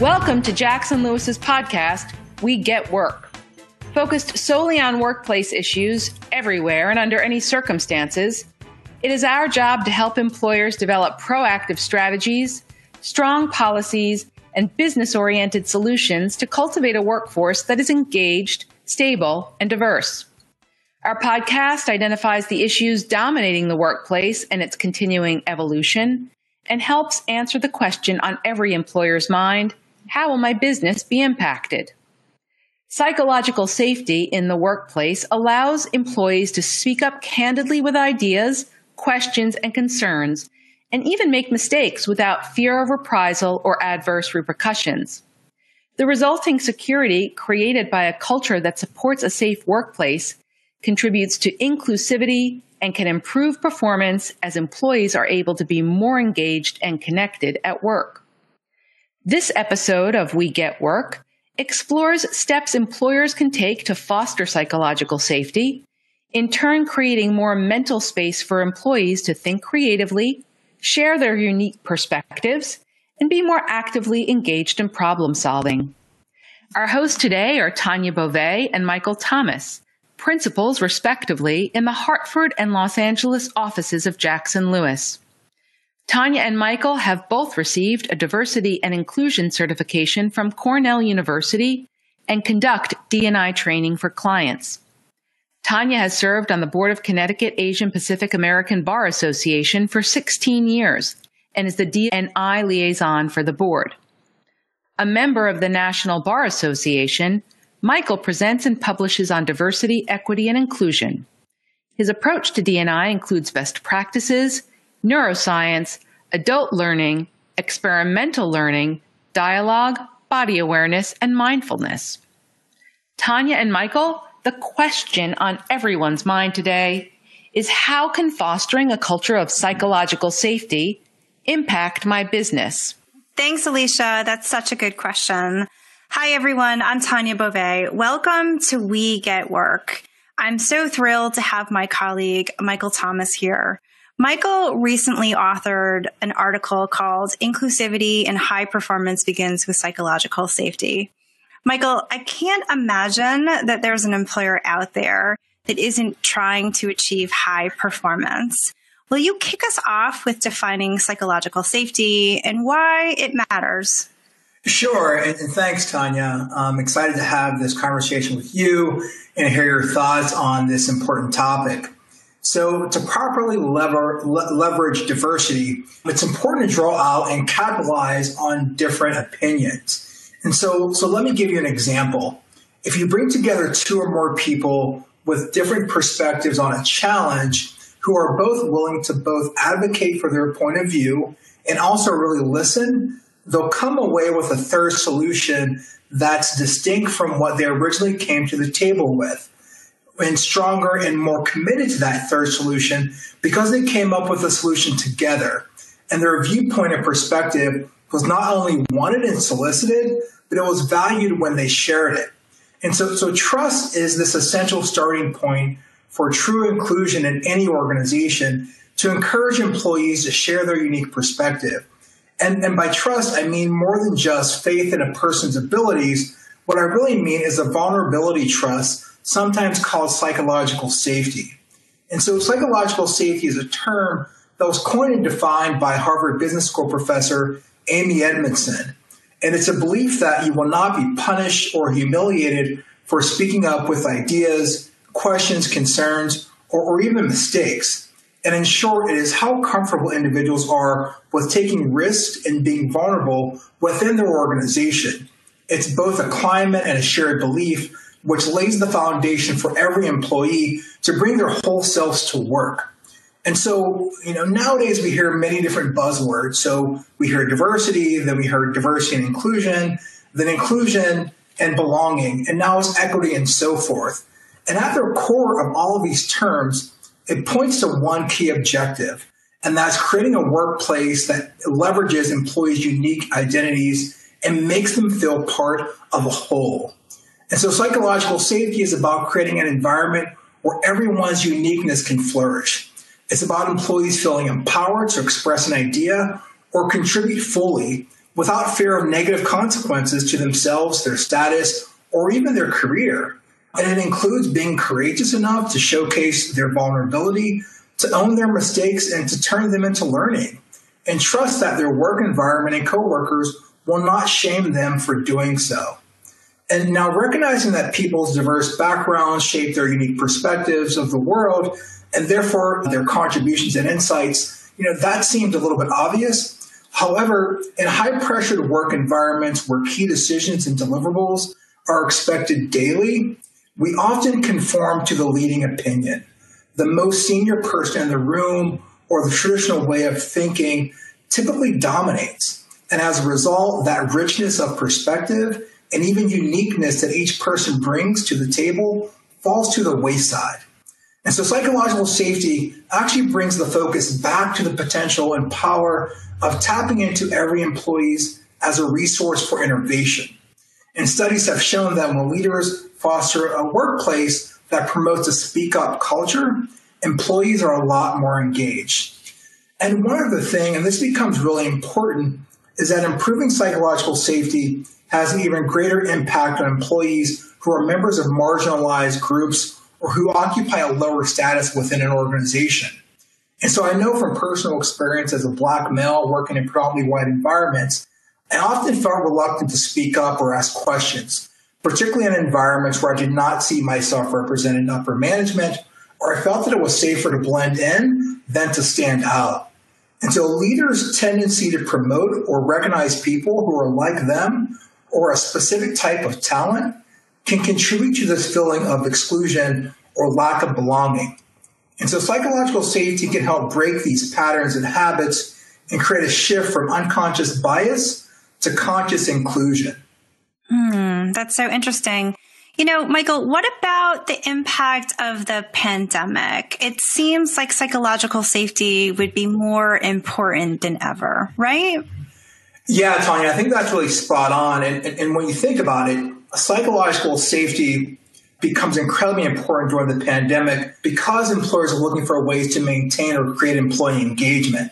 Welcome to Jackson Lewis's podcast, We Get Work. Focused solely on workplace issues everywhere and under any circumstances, it is our job to help employers develop proactive strategies, strong policies, and business-oriented solutions to cultivate a workforce that is engaged, stable, and diverse. Our podcast identifies the issues dominating the workplace and its continuing evolution, and helps answer the question on every employer's mind: how will my business be impacted? Psychological safety in the workplace allows employees to speak up candidly with ideas, questions, and concerns, and even make mistakes without fear of reprisal or adverse repercussions. The resulting security created by a culture that supports a safe workplace contributes to inclusivity and can improve performance as employees are able to be more engaged and connected at work. This episode of We Get Work explores steps employers can take to foster psychological safety, in turn creating more mental space for employees to think creatively, share their unique perspectives, and be more actively engaged in problem solving. Our hosts today are Tanya Bovée and Michael Thomas, principals respectively in the Hartford and Los Angeles offices of Jackson Lewis. Tanya and Michael have both received a diversity and inclusion certification from Cornell University and conduct D&I training for clients. Tanya has served on the board of Connecticut Asian Pacific American Bar Association for 16 years and is the D&I liaison for the board. A member of the National Bar Association, Michael presents and publishes on diversity, equity, and inclusion. His approach to D&I includes best practices, neuroscience, adult learning, experimental learning, dialogue, body awareness, and mindfulness. Tanya and Michael, the question on everyone's mind today is: how can fostering a culture of psychological safety impact my business? Thanks, Alicia. That's such a good question. Hi, everyone. I'm Tanya Bovée. Welcome to We Get Work. I'm so thrilled to have my colleague, Michael Thomas, here. Michael recently authored an article called Inclusivity and High Performance Begins with Psychological Safety. Michael, I can't imagine that there's an employer out there that isn't trying to achieve high performance. Will you kick us off with defining psychological safety and why it matters? Sure, and thanks, Tanya. I'm excited to have this conversation with you and hear your thoughts on this important topic. So to properly leverage diversity, it's important to draw out and capitalize on different opinions. And so let me give you an example. If you bring together two or more people with different perspectives on a challenge who are both willing to both advocate for their point of view and also really listen, they'll come away with a third solution that's distinct from what they originally came to the table with, and stronger and more committed to that third solution because they came up with a solution together. And their viewpoint and perspective was not only wanted and solicited, but it was valued when they shared it. And so trust is this essential starting point for true inclusion in any organization to encourage employees to share their unique perspective. And by trust, I mean more than just faith in a person's abilities. What I really mean is a vulnerability trust, sometimes called psychological safety. And so psychological safety is a term that was coined and defined by Harvard Business School professor Amy Edmondson. And it's a belief that you will not be punished or humiliated for speaking up with ideas, questions, concerns, or even mistakes. And in short, it is how comfortable individuals are with taking risks and being vulnerable within their organization. It's both a climate and a shared belief, which lays the foundation for every employee to bring their whole selves to work. And so, nowadays we hear many different buzzwords. So we hear diversity, then we heard diversity and inclusion, then inclusion and belonging, and now it's equity and so forth. And at the core of all of these terms, it points to one key objective, and that's creating a workplace that leverages employees' unique identities and makes them feel part of a whole. And so psychological safety is about creating an environment where everyone's uniqueness can flourish. It's about employees feeling empowered to express an idea or contribute fully without fear of negative consequences to themselves, their status, or even their career. And it includes being courageous enough to showcase their vulnerability, to own their mistakes, and to turn them into learning, and trust that their work environment and coworkers will not shame them for doing so. And now, recognizing that people's diverse backgrounds shape their unique perspectives of the world, and therefore their contributions and insights, that seemed a little bit obvious. However, in high-pressured work environments where key decisions and deliverables are expected daily, we often conform to the leading opinion. The most senior person in the room or the traditional way of thinking typically dominates. And as a result, that richness of perspective and even uniqueness that each person brings to the table falls to the wayside. And so psychological safety actually brings the focus back to the potential and power of tapping into every employee as a resource for innovation. And studies have shown that when leaders foster a workplace that promotes a speak-up culture, employees are a lot more engaged. And one other thing, and this becomes really important, is that improving psychological safety has an even greater impact on employees who are members of marginalized groups or who occupy a lower status within an organization. And so I know from personal experience as a Black male working in predominantly white environments, I often felt reluctant to speak up or ask questions, particularly in environments where I did not see myself represented in upper management, or I felt that it was safer to blend in than to stand out. And so leaders' tendency to promote or recognize people who are like them or a specific type of talent can contribute to this feeling of exclusion or lack of belonging. And so psychological safety can help break these patterns and habits and create a shift from unconscious bias to conscious inclusion. That's so interesting. Michael, what about the impact of the pandemic? It seems like psychological safety would be more important than ever, right? Yeah, Tanya, I think that's really spot on. And when you think about it, psychological safety becomes incredibly important during the pandemic because employers are looking for ways to maintain or create employee engagement.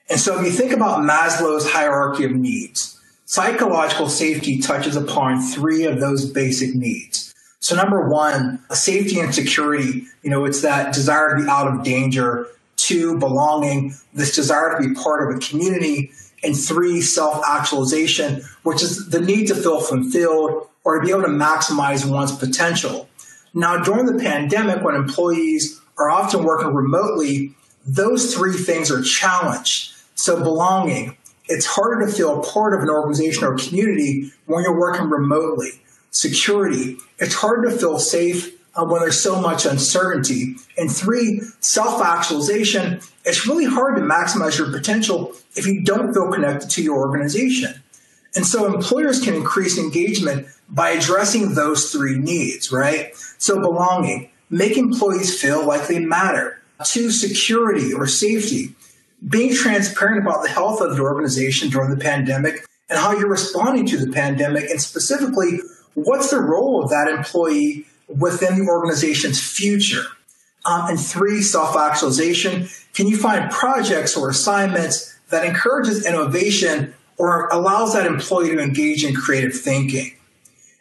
And so if you think about Maslow's hierarchy of needs, psychological safety touches upon three of those basic needs. So number one, safety and security, it's that desire to be out of danger. Two, belonging, this desire to be part of a community. And three, self-actualization, which is the need to feel fulfilled or to be able to maximize one's potential. Now, during the pandemic, when employees are often working remotely, those three things are challenged. So belonging, it's harder to feel part of an organization or community when you're working remotely. Security, it's hard to feel safe when there's so much uncertainty. And three, self-actualization, it's really hard to maximize your potential if you don't feel connected to your organization. And so employers can increase engagement by addressing those three needs, right? So belonging, make employees feel like they matter. Two, security or safety, being transparent about the health of the organization during the pandemic and how you're responding to the pandemic, and specifically, what's the role of that employee within the organization's future? And three, self-actualization. Can you find projects or assignments that encourages innovation or allows that employee to engage in creative thinking?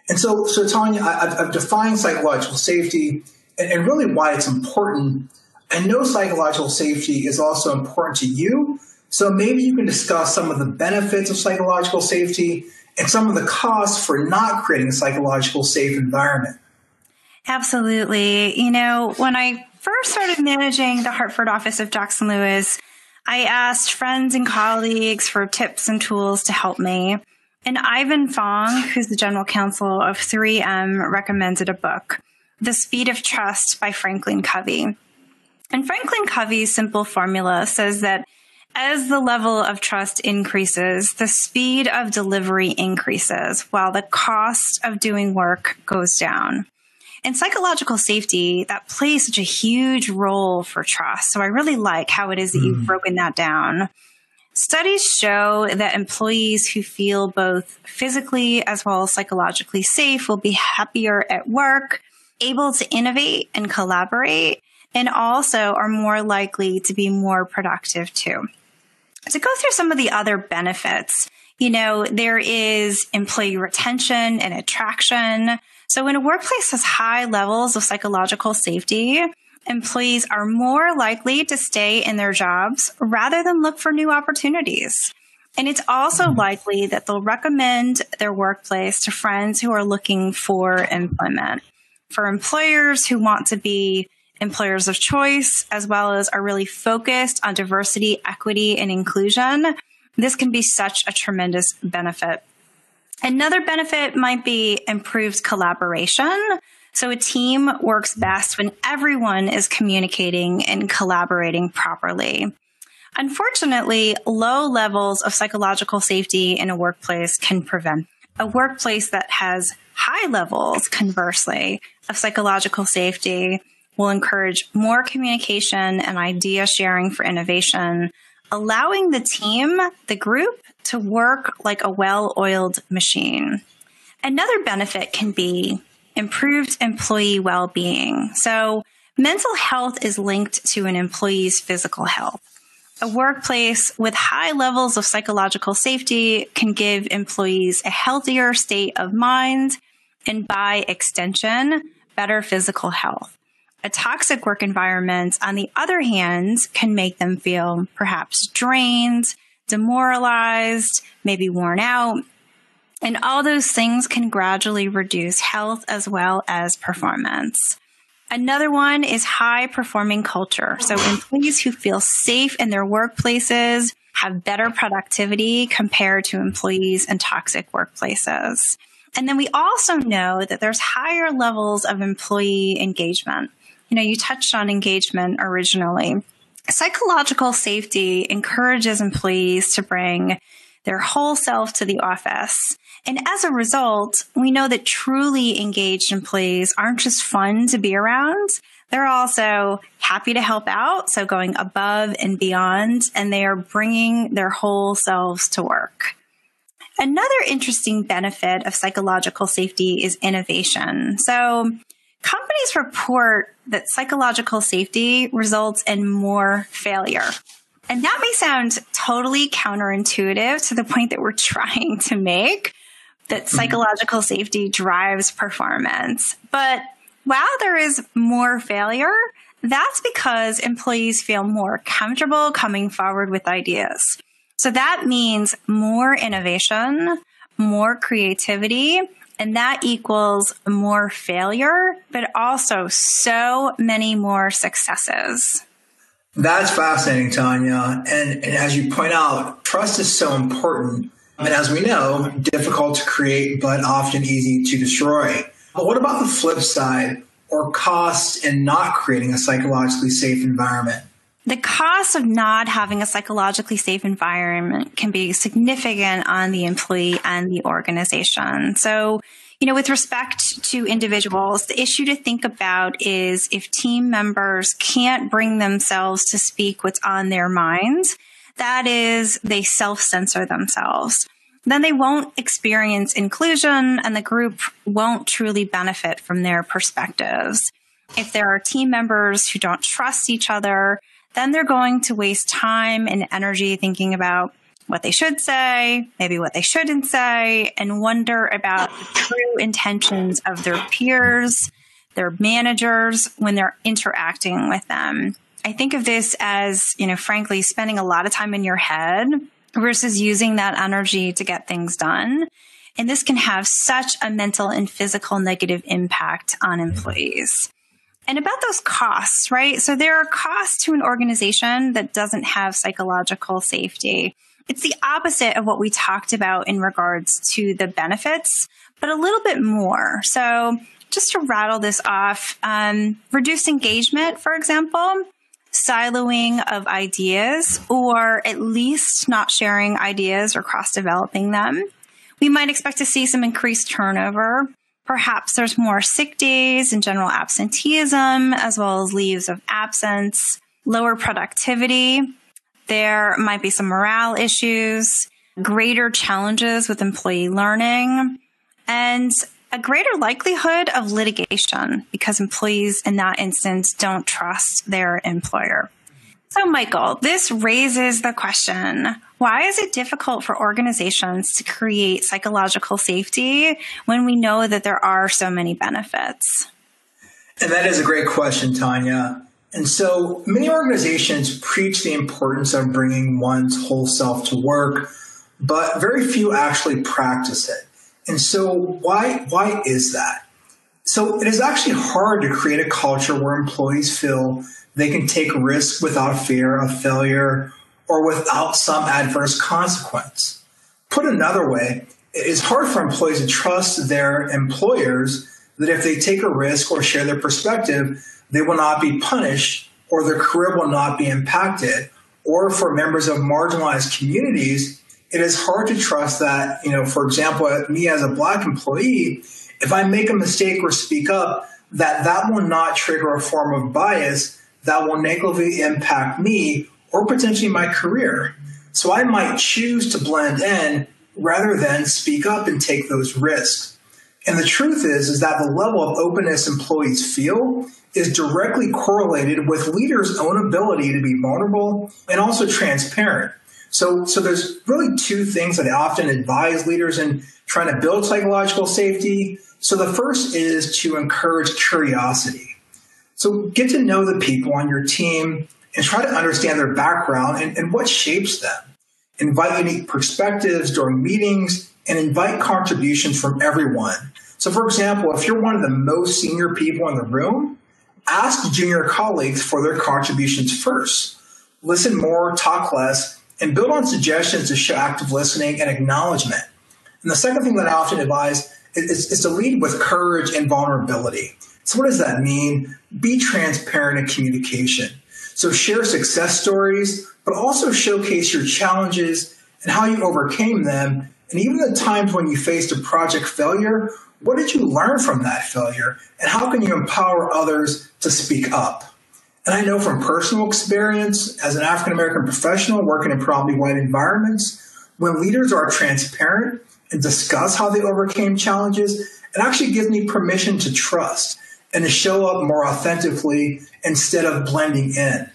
And so Tanya, I've defined psychological safety and really why it's important. I know psychological safety is also important to you. So maybe you can discuss some of the benefits of psychological safety and some of the costs for not creating a psychological safe environment. Absolutely. When I first started managing the Hartford office of Jackson Lewis, I asked friends and colleagues for tips and tools to help me. And Ivan Fong, who's the general counsel of 3M, recommended a book, The Speed of Trust by Franklin Covey. And Franklin Covey's simple formula says that as the level of trust increases, the speed of delivery increases while the cost of doing work goes down. In psychological safety, that plays such a huge role for trust. So I really like how it is that you've broken that down. Studies show that employees who feel both physically as well as psychologically safe will be happier at work, able to innovate and collaborate, and also are more likely to be more productive too. To go through some of the other benefits, There is employee retention and attraction. So when a workplace has high levels of psychological safety, employees are more likely to stay in their jobs rather than look for new opportunities. And it's also likely that they'll recommend their workplace to friends who are looking for employment. For employers who want to be employers of choice, as well as are really focused on diversity, equity, and inclusion, this can be such a tremendous benefit. Another benefit might be improved collaboration. So a team works best when everyone is communicating and collaborating properly. Unfortunately, low levels of psychological safety in a workplace can prevent. A workplace that has high levels, conversely, of psychological safety will encourage more communication and idea sharing for innovation, allowing the team, the group, to work like a well-oiled machine. Another benefit can be improved employee well-being. So mental health is linked to an employee's physical health. A workplace with high levels of psychological safety can give employees a healthier state of mind and, by extension, better physical health. A toxic work environment, on the other hand, can make them feel perhaps drained, demoralized, maybe worn out. And all those things can gradually reduce health as well as performance. Another one is high performing culture. So employees who feel safe in their workplaces have better productivity compared to employees in toxic workplaces. And then we also know that there's higher levels of employee engagement. You touched on engagement originally. Psychological safety encourages employees to bring their whole self to the office. And as a result, we know that truly engaged employees aren't just fun to be around. They're also happy to help out, so going above and beyond, and they are bringing their whole selves to work. Another interesting benefit of psychological safety is innovation. So companies report that psychological safety results in more failure. And that may sound totally counterintuitive to the point that we're trying to make, that psychological safety drives performance. But while there is more failure, that's because employees feel more comfortable coming forward with ideas. So that means more innovation, more creativity, and that equals more failure, but also so many more successes. That's fascinating, Tanya. And as you point out, trust is so important. And as we know, difficult to create, but often easy to destroy. But what about the flip side, or cost in not creating a psychologically safe environment? The cost of not having a psychologically safe environment can be significant on the employee and the organization. So, with respect to individuals, the issue to think about is if team members can't bring themselves to speak what's on their minds, that is, they self-censor themselves, then they won't experience inclusion and the group won't truly benefit from their perspectives. If there are team members who don't trust each other, then they're going to waste time and energy thinking about what they should say, maybe what they shouldn't say, and wonder about the true intentions of their peers, their managers, when they're interacting with them. I think of this as, frankly, spending a lot of time in your head versus using that energy to get things done. And this can have such a mental and physical negative impact on employees. And about those costs, right? So there are costs to an organization that doesn't have psychological safety. It's the opposite of what we talked about in regards to the benefits, but a little bit more. So just to rattle this off, reduced engagement, for example, siloing of ideas, or at least not sharing ideas or cross-developing them. We might expect to see some increased turnover. Perhaps there's more sick days and general absenteeism, as well as leaves of absence, lower productivity. There might be some morale issues, greater challenges with employee learning, and a greater likelihood of litigation because employees in that instance don't trust their employer. So, Michael, this raises the question, why is it difficult for organizations to create psychological safety when we know that there are so many benefits? And that is a great question, Tanya. And so many organizations preach the importance of bringing one's whole self to work, but very few actually practice it. And so why is that? So it is actually hard to create a culture where employees feel they can take risks without fear of failure or without some adverse consequence. Put another way, it is hard for employees to trust their employers that if they take a risk or share their perspective, they will not be punished or their career will not be impacted. Or for members of marginalized communities, it is hard to trust that, for example, me as a Black employee, if I make a mistake or speak up, that will not trigger a form of bias that will negatively impact me or potentially my career. So I might choose to blend in rather than speak up and take those risks. And the truth is that the level of openness employees feel is directly correlated with leaders' own ability to be vulnerable and also transparent. So there's really two things that I often advise leaders in trying to build psychological safety. So the first is to encourage curiosity. So get to know the people on your team and try to understand their background and what shapes them. Invite unique perspectives during meetings and invite contributions from everyone. So for example, if you're one of the most senior people in the room, ask junior colleagues for their contributions first. Listen more, talk less, and build on suggestions to show active listening and acknowledgement. And the second thing that I often advise is to lead with courage and vulnerability. So what does that mean? Be transparent in communication. So share success stories, but also showcase your challenges and how you overcame them. And even the times when you faced a project failure, what did you learn from that failure? And how can you empower others to speak up? And I know from personal experience as an African-American professional working in predominantly white environments, when leaders are transparent and discuss how they overcame challenges, it actually gives me permission to trust and to show up more authentically instead of blending in.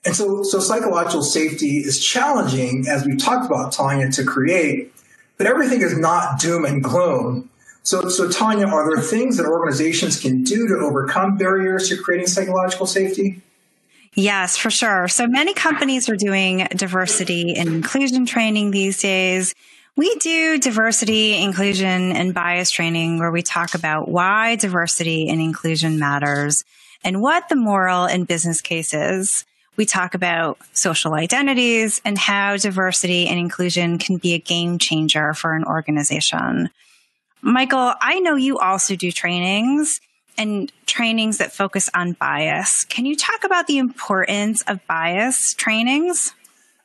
And so psychological safety is challenging, as we talked about, Tanya, to create, but everything is not doom and gloom. So Tanya, are there things that organizations can do to overcome barriers to creating psychological safety? Yes, for sure. So many companies are doing diversity and inclusion training these days. We do diversity, inclusion, and bias training where we talk about why diversity and inclusion matters and what the moral and business case is. We talk about social identities and how diversity and inclusion can be a game changer for an organization. Michael, I know you also do trainings and trainings that focus on bias. Can you talk about the importance of bias trainings?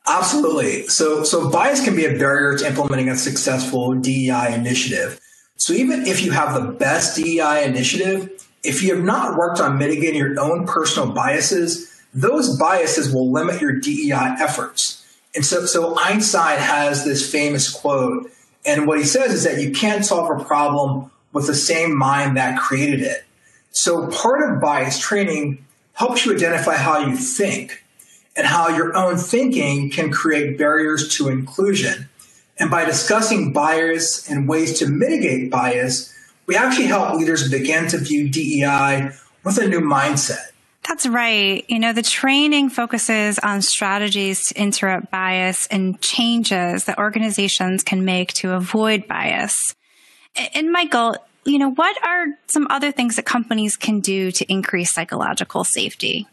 Absolutely. So bias can be a barrier to implementing a successful DEI initiative. So even if you have the best DEI initiative, if you have not worked on mitigating your own personal biases, those biases will limit your DEI efforts. And so Einstein has this famous quote, and what he says is that you can't solve a problem with the same mind that created it. So part of bias training helps you identify how you think and how your own thinking can create barriers to inclusion. And by discussing bias and ways to mitigate bias, we actually help leaders begin to view DEI with a new mindset. That's right. The training focuses on strategies to interrupt bias and changes that organizations can make to avoid bias. And Michael, what are some other things that companies can do to increase psychological safety?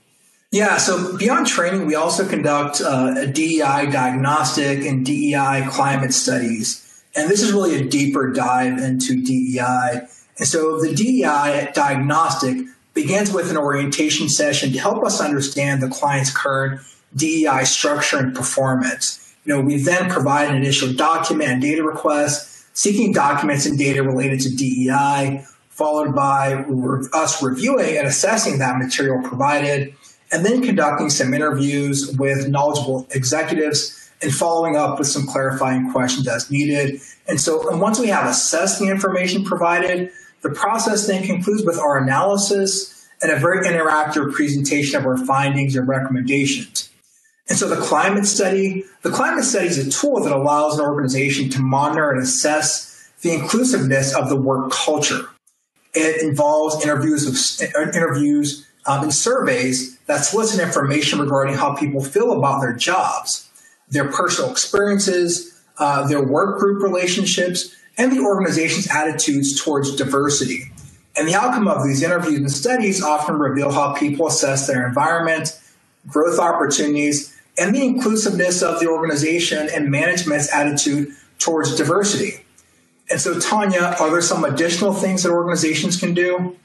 Yeah, so beyond training, we also conduct a DEI diagnostic and DEI climate studies. And this is really a deeper dive into DEI. And so the DEI diagnostic begins with an orientation session to help us understand the client's current DEI structure and performance. We then provide an initial document and data request, seeking documents and data related to DEI, followed by us reviewing and assessing that material provided, and then conducting some interviews with knowledgeable executives and following up with some clarifying questions as needed. And once we have assessed the information provided, the process then concludes with our analysis and a very interactive presentation of our findings and recommendations. And so the climate study is a tool that allows an organization to monitor and assess the inclusiveness of the work culture. It involves interviews and surveys that solicit information regarding how people feel about their jobs, their personal experiences, their work group relationships, and the organization's attitudes towards diversity. And the outcome of these interviews and studies often reveal how people assess their environment, growth opportunities, and the inclusiveness of the organization and management's attitude towards diversity. And so, Tanya, are there some additional things that organizations can do?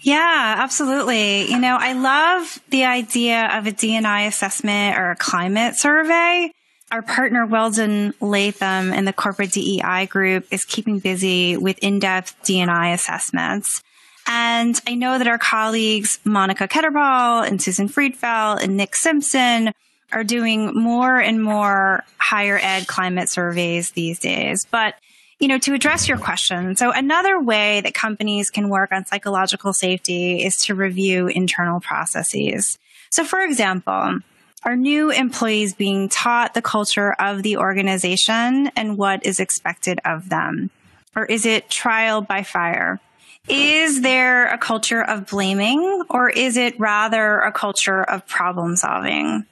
Yeah, absolutely. I love the idea of a D&I assessment or a climate survey. Our partner, Weldon Latham, in the corporate DEI group is keeping busy with in-depth D&I assessments. And I know that our colleagues, Monica Ketterball and Susan Friedfeld and Nick Simpson, are doing more and more higher ed climate surveys these days. But, to address your question, so another way that companies can work on psychological safety is to review internal processes. So, for example, are new employees being taught the culture of the organization and what is expected of them? Or is it trial by fire? Is there a culture of blaming, or is it rather a culture of problem solving?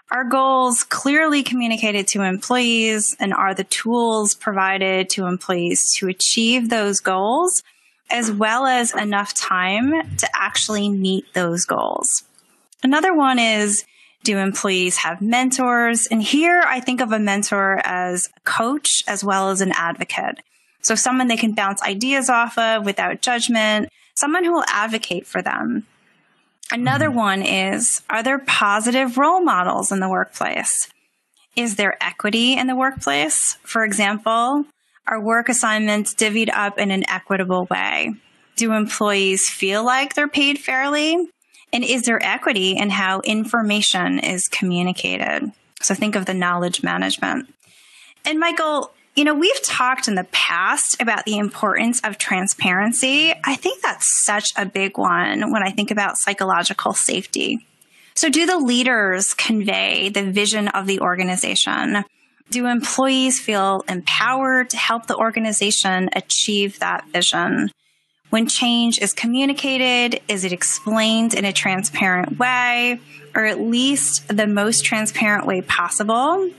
Are goals clearly communicated to employees, and are the tools provided to employees to achieve those goals, as well as enough time to actually meet those goals? Another one is, do employees have mentors? And here I think of a mentor as a coach as well as an advocate. So someone they can bounce ideas off of without judgment, someone who will advocate for them. Another one is, are there positive role models in the workplace? Is there equity in the workplace? For example, are work assignments divvied up in an equitable way? Do employees feel like they're paid fairly? And is there equity in how information is communicated? So think of the knowledge management. And Michael, we've talked in the past about the importance of transparency. I think that's such a big one when I think about psychological safety. So do the leaders convey the vision of the organization? Do employees feel empowered to help the organization achieve that vision? When change is communicated, is it explained in a transparent way, or at least the most transparent way possible?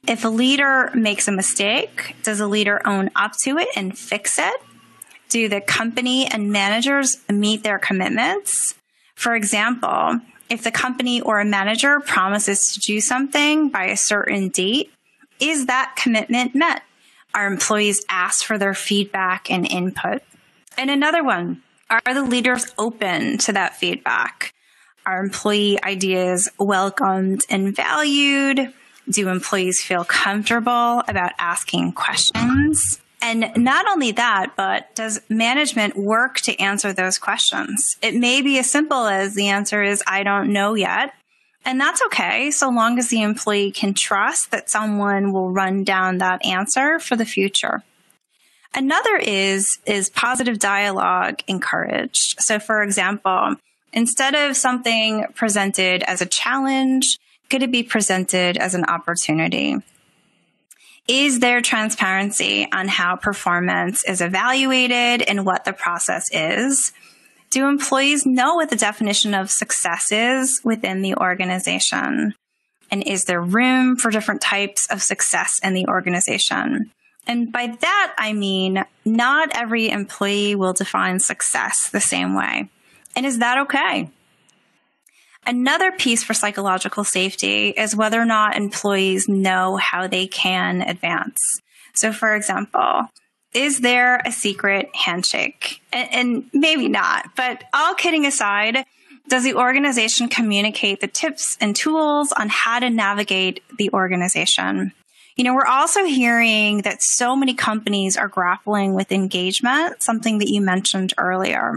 If a leader makes a mistake, does a leader own up to it and fix it? Do the company and managers meet their commitments? For example, if the company or a manager promises to do something by a certain date, is that commitment met? Are employees asked for their feedback and input? And another one, are the leaders open to that feedback? Are employee ideas welcomed and valued? Do employees feel comfortable about asking questions? And not only that, but does management work to answer those questions? It may be as simple as the answer is, I don't know yet. And that's okay, so long as the employee can trust that someone will run down that answer for the future. Another is positive dialogue encouraged? So for example, instead of something presented as a challenge, could it be presented as an opportunity? Is there transparency on how performance is evaluated and what the process is? Do employees know what the definition of success is within the organization? And is there room for different types of success in the organization? And by that, I mean, not every employee will define success the same way. And is that okay? Another piece for psychological safety is whether or not employees know how they can advance. So for example, is there a secret handshake? And maybe not, but all kidding aside, does the organization communicate the tips and tools on how to navigate the organization? We're also hearing that so many companies are grappling with engagement, something that you mentioned earlier,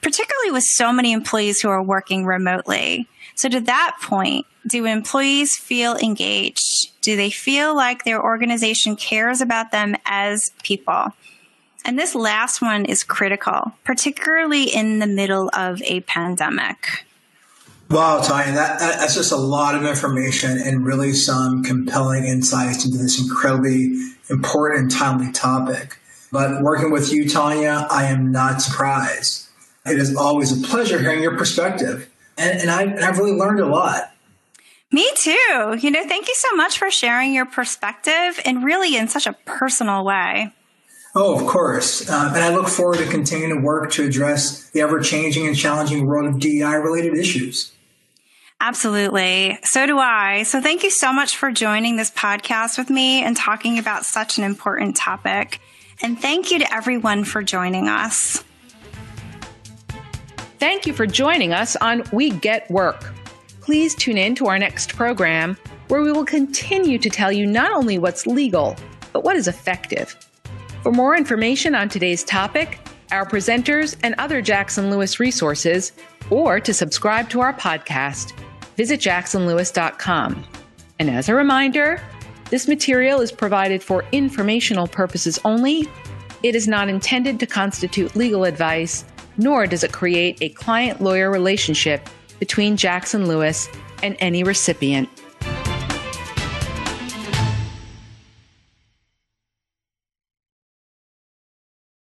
particularly with so many employees who are working remotely. So to that point, do employees feel engaged? Do they feel like their organization cares about them as people? And this last one is critical, particularly in the middle of a pandemic. Wow, Tanya, that's just a lot of information and really some compelling insights into this incredibly important and timely topic. But working with you, Tanya, I am not surprised. It is always a pleasure hearing your perspective. And I've really learned a lot. Me too. Thank you so much for sharing your perspective and really in such a personal way. Oh, of course. And I look forward to continuing to work to address the ever-changing and challenging world of DEI-related issues. Absolutely. So do I. So thank you so much for joining this podcast with me and talking about such an important topic. And thank you to everyone for joining us. Thank you for joining us on We Get Work. Please tune in to our next program, where we will continue to tell you not only what's legal, but what is effective. For more information on today's topic, our presenters, and other Jackson Lewis resources, or to subscribe to our podcast, visit jacksonlewis.com. And as a reminder, this material is provided for informational purposes only. It is not intended to constitute legal advice, nor does it create a client-lawyer relationship between Jackson Lewis and any recipient.